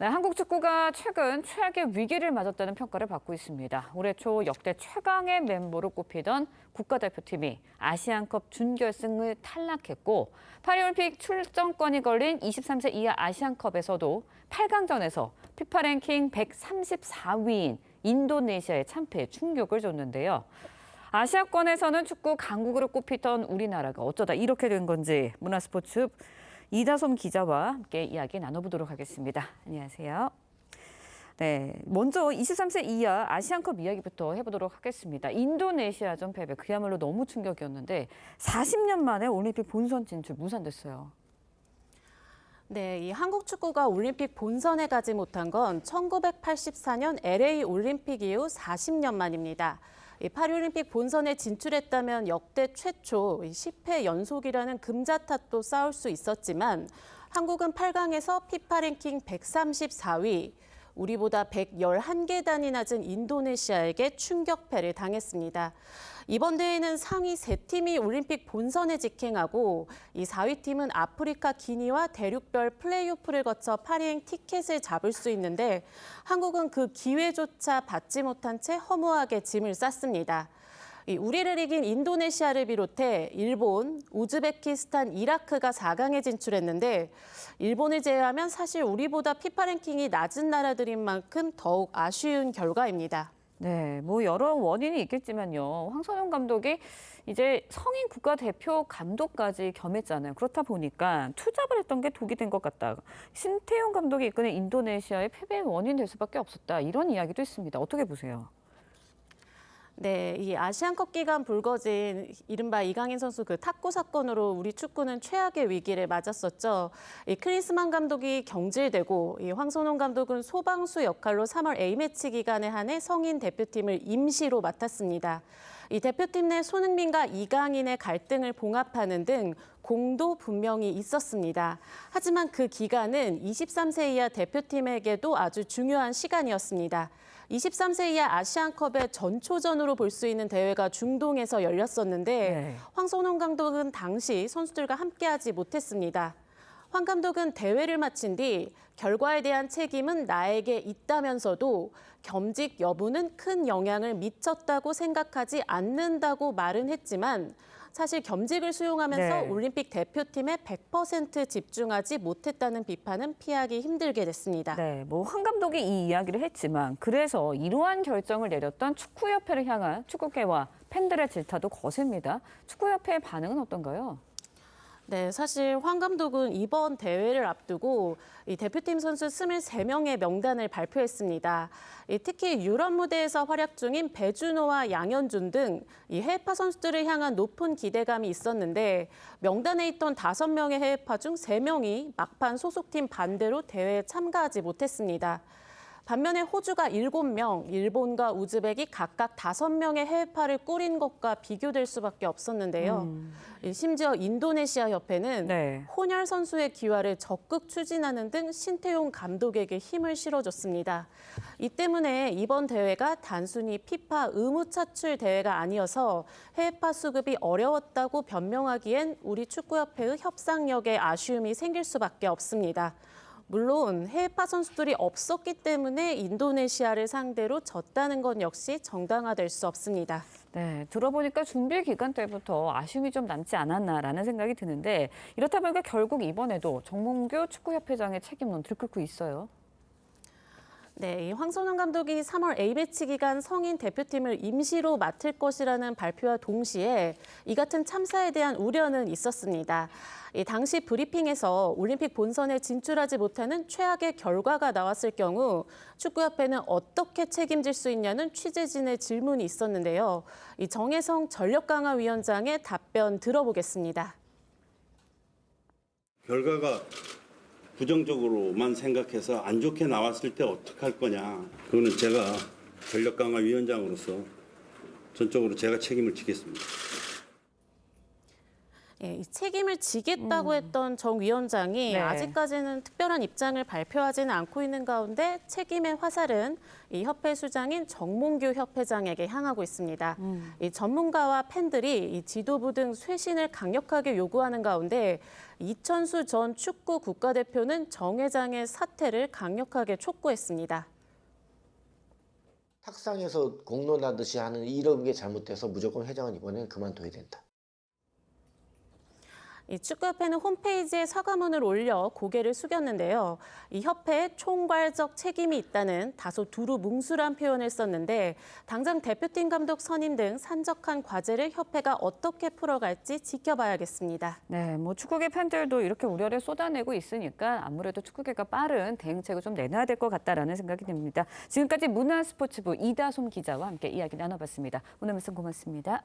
네, 한국 축구가 최근 최악의 위기를 맞았다는 평가를 받고 있습니다. 올해 초 역대 최강의 멤버로 꼽히던 국가대표팀이 아시안컵 준결승을 탈락했고 파리올림픽 출전권이 걸린 23세 이하 아시안컵에서도 8강전에서 피파 랭킹 134위인 인도네시아에 참패해 충격을 줬는데요. 아시아권에서는 축구 강국으로 꼽히던 우리나라가 어쩌다 이렇게 된 건지 문화스포츠 이다솜 기자와 함께 이야기 나눠보도록 하겠습니다. 안녕하세요. 네, 먼저 23세 이하 아시안컵 이야기부터 해보도록 하겠습니다. 인도네시아전 패배 그야말로 너무 충격이었는데 40년 만에 올림픽 본선 진출 무산됐어요. 네, 이 한국 축구가 올림픽 본선에 가지 못한 건 1984년 LA 올림픽 이후 40년 만입니다. 이 파리올림픽 본선에 진출했다면 역대 최초 10회 연속이라는 금자탑도 쌓을 수 있었지만 한국은 8강에서 피파 랭킹 134위, 우리보다 111계단이 낮은 인도네시아에게 충격패를 당했습니다. 이번 대회는 상위 3팀이 올림픽 본선에 직행하고 이 4위 팀은 아프리카 기니와 대륙별 플레이오프를 거쳐 파리행 티켓을 잡을 수 있는데 한국은 그 기회조차 받지 못한 채 허무하게 짐을 쌌습니다. 우리를 이긴 인도네시아를 비롯해 일본, 우즈베키스탄, 이라크가 4강에 진출했는데 일본을 제외하면 사실 우리보다 피파 랭킹이 낮은 나라들인 만큼 더욱 아쉬운 결과입니다. 네, 뭐 여러 원인이 있겠지만요. 황선홍 감독이 이제 성인 국가대표 감독까지 겸했잖아요. 그렇다 보니까 투잡을 했던 게 독이 된 것 같다. 신태용 감독이 이끄는 인도네시아의 패배의 원인 될 수밖에 없었다. 이런 이야기도 있습니다. 어떻게 보세요? 네, 이 아시안컵 기간 불거진 이른바 이강인 선수 그 탁구 사건으로 우리 축구는 최악의 위기를 맞았었죠. 이 크리스만 감독이 경질되고 이 황선홍 감독은 소방수 역할로 3월 A매치 기간에 한해 성인 대표팀을 임시로 맡았습니다. 이 대표팀 내 손흥민과 이강인의 갈등을 봉합하는 등 공도 분명히 있었습니다. 하지만 그 기간은 23세 이하 대표팀에게도 아주 중요한 시간이었습니다. 23세 이하 아시안컵의 전초전으로 볼 수 있는 대회가 중동에서 열렸었는데 황선홍 감독은 당시 선수들과 함께하지 못했습니다. 황 감독은 대회를 마친 뒤 결과에 대한 책임은 나에게 있다면서도 겸직 여부는 큰 영향을 미쳤다고 생각하지 않는다고 말은 했지만 사실 겸직을 수용하면서 올림픽 대표팀에 100% 집중하지 못했다는 비판은 피하기 힘들게 됐습니다. 네, 뭐 황 감독이 이 이야기를 했지만 그래서 이러한 결정을 내렸던 축구협회를 향한 축구계와 팬들의 질타도 거셉니다. 축구협회의 반응은 어떤가요? 네, 사실 황 감독은 이번 대회를 앞두고 이 대표팀 선수 23명의 명단을 발표했습니다. 특히 유럽 무대에서 활약 중인 배준호와 양현준 등 이 해외파 선수들을 향한 높은 기대감이 있었는데 명단에 있던 5명의 해외파 중 3명이 막판 소속팀 반대로 대회에 참가하지 못했습니다. 반면에 호주가 7명, 일본과 우즈벡이 각각 5명의 해외파를 꾸린 것과 비교될 수밖에 없었는데요. 심지어 인도네시아 협회는 혼혈 선수의 귀화를 적극 추진하는 등 신태용 감독에게 힘을 실어줬습니다. 이 때문에 이번 대회가 단순히 피파 의무 차출 대회가 아니어서 해외파 수급이 어려웠다고 변명하기엔 우리 축구협회의 협상력에 아쉬움이 생길 수밖에 없습니다. 물론 해외파 선수들이 없었기 때문에 인도네시아를 상대로 졌다는 건 역시 정당화될 수 없습니다. 네, 들어보니까 준비 기간 때부터 아쉬움이 좀 남지 않았나라는 생각이 드는데 이렇다 보니까 결국 이번에도 정몽규 축구협회장의 책임론 들끓고 있어요. 네, 이 황선홍 감독이 3월 A매치 기간 성인 대표팀을 임시로 맡을 것이라는 발표와 동시에 이 같은 참사에 대한 우려는 있었습니다. 이 당시 브리핑에서 올림픽 본선에 진출하지 못하는 최악의 결과가 나왔을 경우 축구협회는 어떻게 책임질 수 있냐는 취재진의 질문이 있었는데요. 이 정혜성 전력강화위원장의 답변 들어보겠습니다. 결과가 부정적으로만 생각해서 안 좋게 나왔을 때 어떡할 거냐. 그거는 제가 전력강화위원장으로서 전적으로 제가 책임을 지겠습니다. 예, 이 책임을 지겠다고 했던 정 위원장이 네. 아직까지는 특별한 입장을 발표하지는 않고 있는 가운데 책임의 화살은 이 협회 수장인 정몽규 협회장에게 향하고 있습니다. 이 전문가와 팬들이 이 지도부 등 쇄신을 강력하게 요구하는 가운데 이천수 전 축구 국가대표는 정 회장의 사퇴를 강력하게 촉구했습니다. 탁상에서 공론하듯이 하는 이런 게 잘못돼서 무조건 회장은 이번에는 그만둬야 된다. 이 축구협회는 홈페이지에 사과문을 올려 고개를 숙였는데요. 이 협회에 총괄적 책임이 있다는 다소 두루뭉술한 표현을 썼는데 당장 대표팀 감독 선임 등 산적한 과제를 협회가 어떻게 풀어갈지 지켜봐야겠습니다. 네, 뭐 축구계 팬들도 이렇게 우려를 쏟아내고 있으니까 아무래도 축구계가 빠른 대응책을 좀 내놔야 될 것 같다라는 생각이 듭니다. 지금까지 문화스포츠부 이다솜 기자와 함께 이야기 나눠봤습니다. 오늘 말씀 고맙습니다.